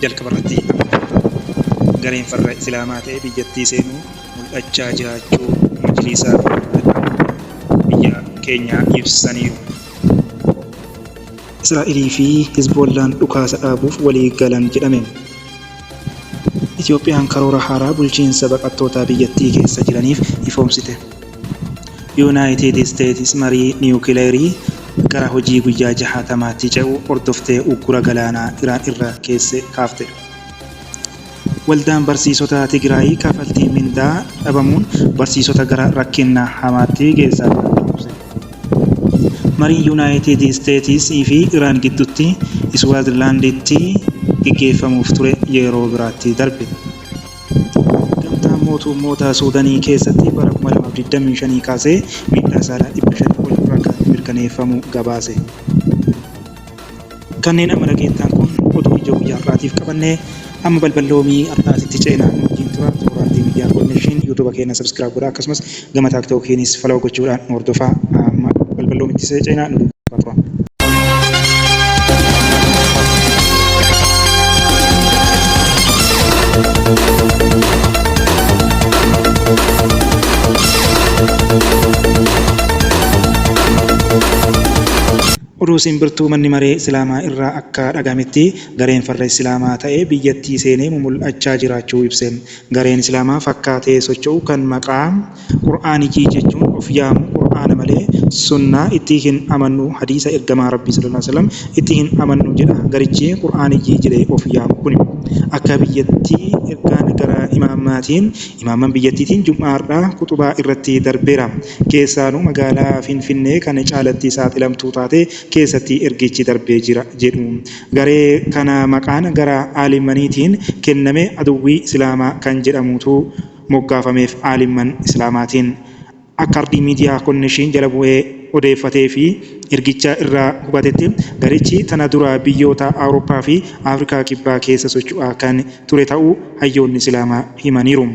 jalqabarratti gareen farra islaamaa ta'e biyyattii seenuu mul'achaa jiraachuu majliisa biyya keenyaa ibsaniiru. Israa'elii fi Hizboollaan dhukaasa dhaabuuf walii galan jedhame. Itoophiyaan karoora haaraa bulchiinsa baqattootaa biyyattii keessa jiraniif ifoomsite. Yuunaayitid Isteetsi marii niwukileerii gara hojii guyyaa 60tti ce'u hordoftee uggura galaanaa Iraan irra keessa kaafte. Waldaan barsiisota Tigraay kafaltii mindaa dhabamuun barsiisota gara rakkina hamaatti geessaa jira. Marii Yuunaayitid Isteetsii fi Iraan gidduutti Iswiizerlaanditti gaggeeffamuuf ture yeroo biraatti darbe. Gamtaan mootummoota Suudaanii keessatti bara 2025 kaasee miidhaa saalaa 500 ol ragaa mirkaneeffamuu gabaase. Kanneen amma dhageettan kun oduu ijoo guyyaa har'aatiif qabannee amma balballoomii har'aatitti ceenaa wajjin tura. Tooraatii miidiyaa konekshin yuutuuba keenya sabskiraayib godhaa akkasumas gama taaktookiinis follow gochuudhaan hordofaa. Balbaloomitti ceenaa nu tura. Oduu simbirtuu manni maree Islaamaa irraa akka dhagametti gareen farra Islaamaa ta'e biyyattii seenee mul'achaa jiraachuu ibse. Gareen Islaamaa fakkaatee socho'u kan maqaa Qur'aanikii jechuun of yaamu Qur'aana malee sunnaa itti hin amannu hadiisa ergamaa Rabbii sallallahu alaihi wasallam itti hin amannu jedha. Garichi Qur'aanikii jedhee of yaamu kun akka biyyattii ergaan gara imaaman biyyattiitiin Jum'aarraa kutubaa irratti darbeera. Keessaanuu magaalaa Finfinnee kan caalatti saaxilamtuu taate keessatti ergichi darbee jira jedhu. Garee kana maqaan gara aalimaniitiin kenname aduwwii Islaamaa kan jedhamutu moggaafameef aalimman Islaamaatiin. Akka ardii miidiyaa konekshin jala bu'ee odeeffatee fi ergicha irraa hubatetti garichi tana dura biyyoota Awurooppaa fi Afrikaa kibbaa keessa socho'aa kan ture ta'uu hayyoonni Islaamaa himaniiru.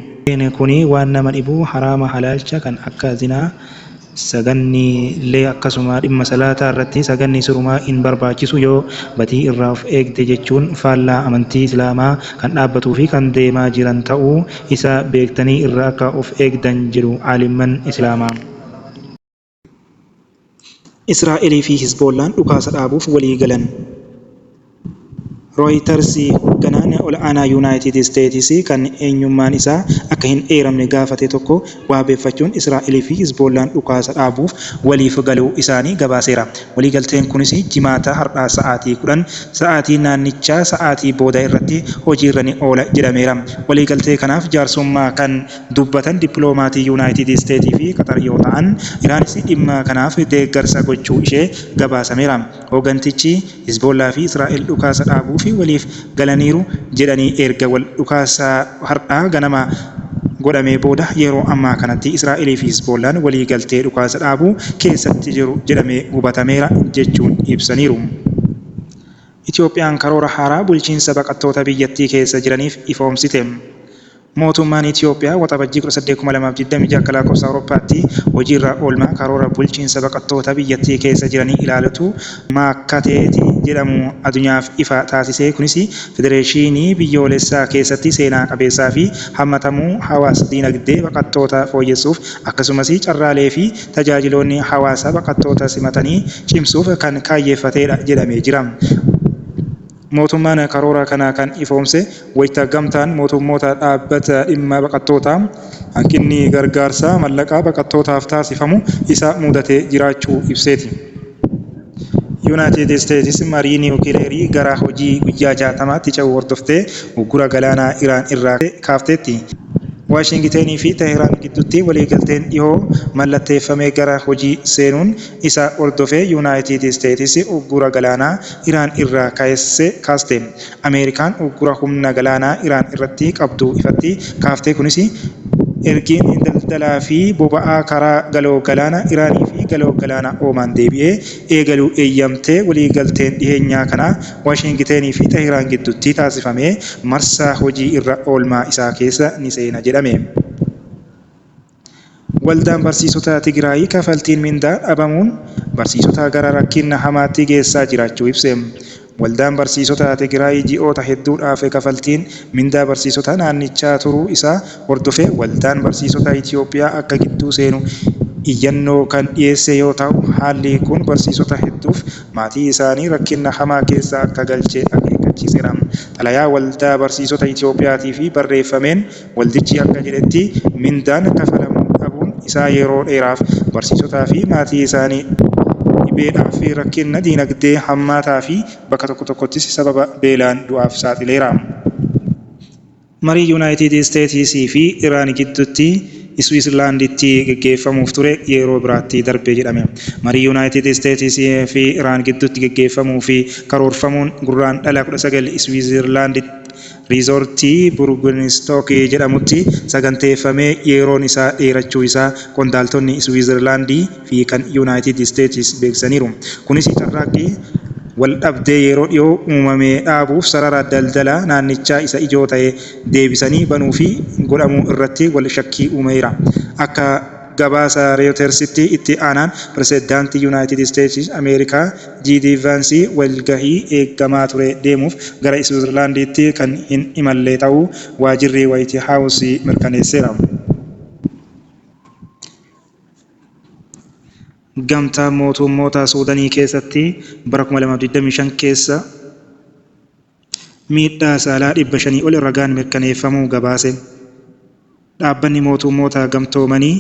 Kuni waan nama dhibu haraama halaalcha kan akka zinaa saganni illee akkasuma dhimma salaataa irratti saganni sirumaa hin barbaachisu yoo batii irraa of eegde jechuun faallaa amantii Islaamaa kan dhaabbatuu fi kan deemaa jiran ta'uu isa beektanii irraa akka of eegdan jedhu aalimman Islaamaa. Israa'elii fi Hizboollaan dhukaasa dhaabuuf walii galan. Reuters hoogganaan ol'aanaa Yuunaayitid Isteetsi kan eenyummaan isaa akka hin eeramne gaafate tokko waabeeffachuun Israa'elii fi Hizboollaan dhukaasa dhaabuuf waliif galuu isaanii gabaaseera. Waliigalteen kunis jimaata har'aa sa'aatii 10 sa'aatii naannichaa sa'aatii booda irratti hojiirra ni oola jedhameera. Waliigaltee kanaaf jaarsummaa kan dubbatan dippiloomaatii Yuunaayitid Isteetsii fi Qatar yoo ta'an, Iraanis dhimma kanaaf deeggarsa gochuu ishee gabaasameera. Hooggantichi Hizboollaa fi Israa'el dhukaasa dhaabuu fi waliif galaniiru jedhanii erga wal dhukaasa har'aa ganama godhamee booda yeroo ammaa kanatti Israa'elii fi Hizboollaan walii galtee dhukaasa dhaabuu keessatti jiru jedhamee hubatameera jechuun ibsaniiru. Itoophiyaan karoora haaraa bulchiinsa baqattoota biyyattii keessa jiraniif ifoomsite. Mootummaan Itoophiyaa waxabajjii 18,2026 akka lakkoofsa Awurooppaatti hojiirra oolmaa karoora bulchiinsa baqattoota biyyattii keessa jiranii ilaalutu maakkateeti jedhamu addunyaaf ifa taasisee. Kunis federeeshinii biyyoolessaa keessatti seenaa qabeessaa fi hammatamuu hawaasa dinagdee baqattoota fooyyessuuf akkasumas carraalee fi tajaajiloonni hawaasa baqattoota simatanii cimsuuf kan kaayyeeffatedha jedhamee jira. Mootummaan karoora kana kan ifoomse wayita gamtaan mootummoota dhaabbata dhimma baqattootaa hanqinni gargaarsa mallaqaa baqattootaaf taasifamu isa mudatee jiraachuu ibseeti. Yuunaayitid Isteetsi marii niwukileerii gara hojii guyyaa 60tti ce'u hordoftee uggura galaanaa Iraan irraa kaafteetti. Waashingitenii fi Teheraan gidduutti waliigalteen dhihoo mallatteeffamee gara hojii seenuun isa hordofee Yuunaayitid Isteetsi uggura galaanaa Iraan irraa kaaste. Ameerikaan uggura humna galaanaa Iraan irratti qabdu ifatti kaaftee. Kunis ergiin daldalaa fi boba'aa karaa galoo galaana Iraanii fi galoo galaana Oomaan deebi'ee eegaluu eeyyamtee waliigalteen dhiheenyaa kana Waashingitenii fi Teheraan gidduutti taasifamee marsaa hojii irra oolmaa isaa keessa ni seena jedhame. Waldaan barsiisota Tigraay kafaltiin mindaa dhabamuun barsiisota gara rakkina hamaatti geessaa jiraachuu ibse. Waldaan barsiisota Tigraay ji'oota hedduudhaaf kafaltiin mindaa barsiisota naannichaa turuu isaa hordofee waldaan barsiisota Itoophiyaa akka gidduu seenu iyyannoo kan dhiyeesse yoo ta'u, haalli kun barsiisota hedduuf maatii isaanii rakkina hamaa keessa akka galche akeekkachiiseera. Xalayaa waldaa barsiisota Itoophiyaatii fi barreeffameen waldichi akka jedhetti mindaan kafalamuu dhabuun isaa yeroo dheeraaf barsiisotaa fi maatii isaanii dhibeedhaa fi rakkina diinagdee hammaataa fi bakka tokko tokkottis sababa beelaan du'aaf saaxileera. Marii Yuunaayitid Isteetisii fi Iraan gidduutti Switzerlaanditti gaggeeffamuuf ture yeroo biraatti darbee jedhame. Marii Yuunaayitid Isteetisii fi Iraan gidduutti gaggeeffamuu fi karoorfamuun gurraandhala 19 Switzerlaanditti riizoortii Burgunistook jedhamutti saganteeffamee yeroon isaa dheerachuu isaa qondaaltonni Switzerlaandii fi kan Yuunaayitid Isteetis beeksisaniiru. Kunis carraaqqii wal dhabdee yeroo dhiyoo uumamee dhaabuuf sarara daldalaa naannichaa isa ijoo ta'e deebisanii banuu fi godhamuu irratti wal shakkii uumeera. Akka gabaasa Reutersitti itti aanaan pirezidaantii Yuunaayitid Isteetsi Ameerikaa J.D. Vance walgahii eegamaa ture deemuuf gara Switzerlaandiitti kan hin imalle ta'uu waajjirri White House mirkaneesseera. Gamtaa mootummoota Suudaanii keessatti bara 2025 keessa miidhaa saalaa 500 ol ragaan mirkaneeffamuu gabaase. Dhaabbanni mootummoota gamtoomanii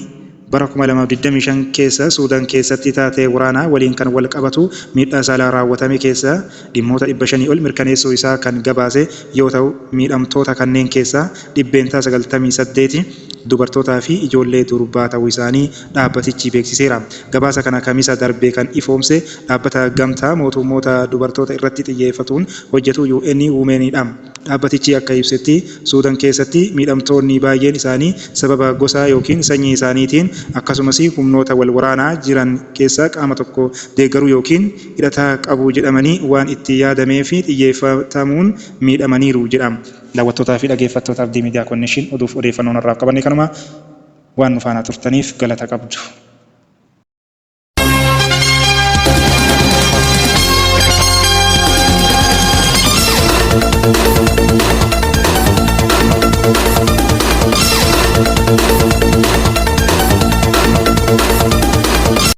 bara 2025 keessa Suudaan keessatti taatee waraanaa waliin kan wal qabatu miidhaa saalaa raawwatame keessa dhimmoota 500 ol mirkaneessuu isaa kan gabaase yoo ta'u, miidhamtoota kanneen keessaa 98 dubartootaa fi ijoollee durbaa ta'uu isaanii dhaabbatichi beeksiseera. Gabaasa kana kamisa darbee kan ifoomse dhaabbata gamtaa mootummoota dubartoota irratti xiyyeeffatuun hojjetu UN Womenidha. Dhaabbatichi akka ibsetti Suudaan keessatti miidhamtoonni baay'een isaanii sababa gosaa yookiin sanyii isaaniitiin akkasumas humnoota wal waraanaa jiran keessaa qaama tokko deeggaruu yookiin hidhata qabu jedhamanii waan itti yaadamee fi xiyyeeffatamuun miidhamaniiru jedhama. Daawwattootaa fi dhaggeeffattootaaf Miidiyaa Konnekshin oduuf odeeffannoo irraa qabanne kanuma waan nu faana turtaniif galata qabdu.